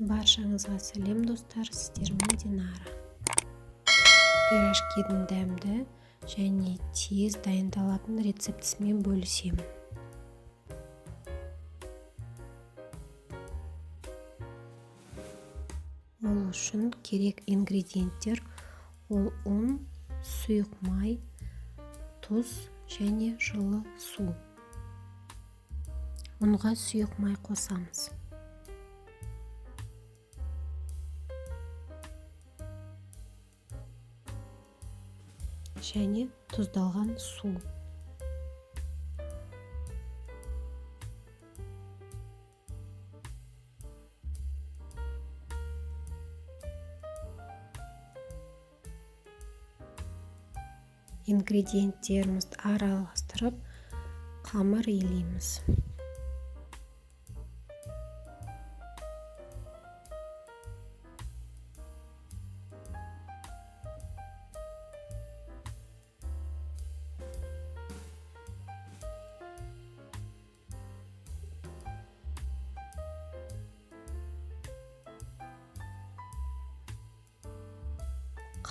Баршаңызға сәлем достар, сіздермен Динара. Пирожкидің дәмді және тез дайындалатын рецептісімен бөлісемін. Ол үшін керек ингредиенттер: ол ұн, сұйық май, тұз және жылы су. Ұнға сұйық май қосамыз. Және тұздалған су. Ингредиенттерімізді араластырып, қамыр илейміз.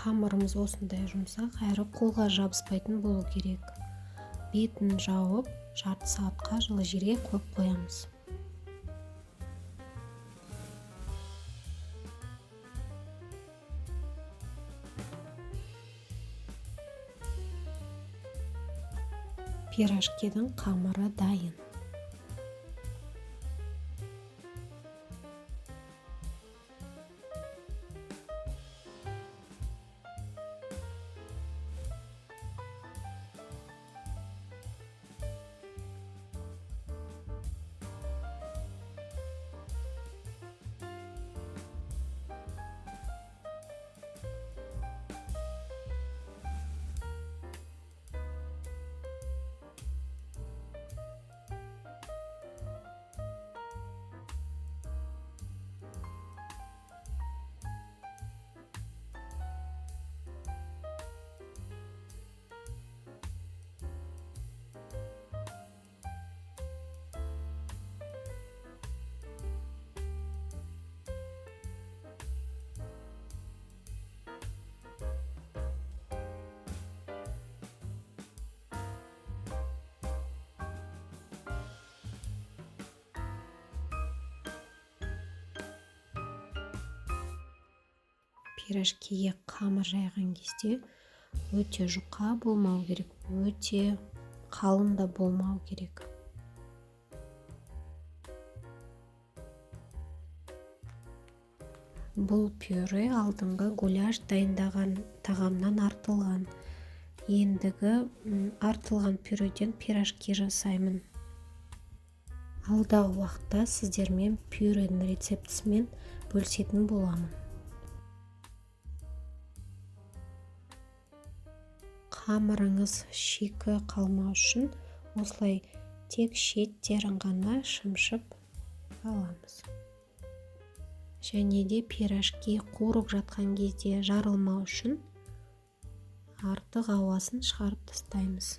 Қамырымыз осындай жұмсақ, әрі қолға жабыспайтын болу керек. Бетін жауып, жарты сағатқа жылы жерге қойып қоямыз. Пирожкидің қамыры дайын. Пирожкиге қамыр жайған кезде өте жұқа болмау керек, өте қалың да болмау керек. Бұл пюре алдыңғы гуляш дайындаған тағамнан артылған. Ендігі артылған пюреден пирожки жасаймын. Алдағы уақытта сіздермен пюренің рецептісімен бөлісетін боламын. Қамырыңыз шикі қалмау үшін осылай тек шеттерін ғана шымшып аламыз. Және де пирожки қуырып жатқан кезде жарылмау үшін артық ауасын шығарып тастаймыз.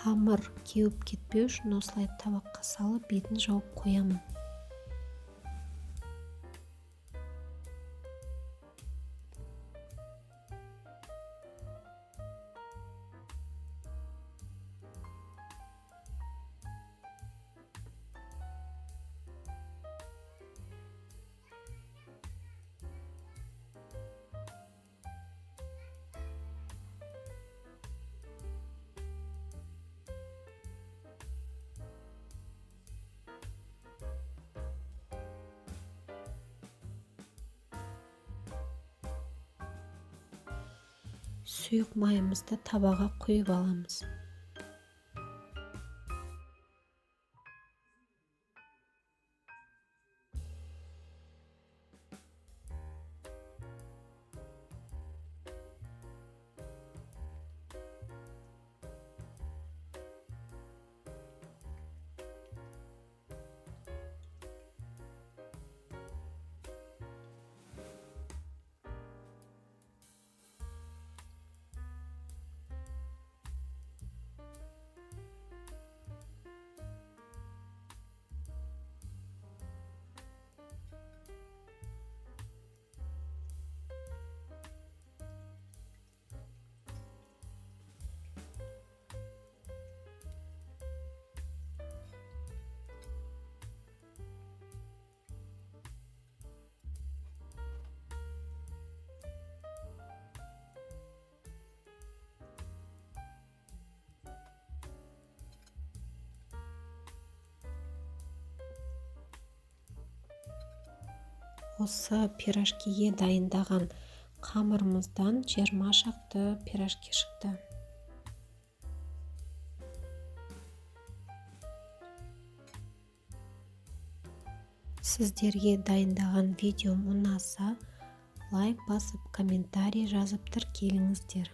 Қамыр кеуіп кетпеу үшін осылай табаққа салып бетін жауып қоямын. сұйық майымызды табаға құйып аламыз. Осы пирожкиге дайындаған қамырымыздан 20 шақты пирожки шықты. Сіздерге дайындаған видеом ұнаса, лайк басып, комментарий жазып тіркеліңіздер.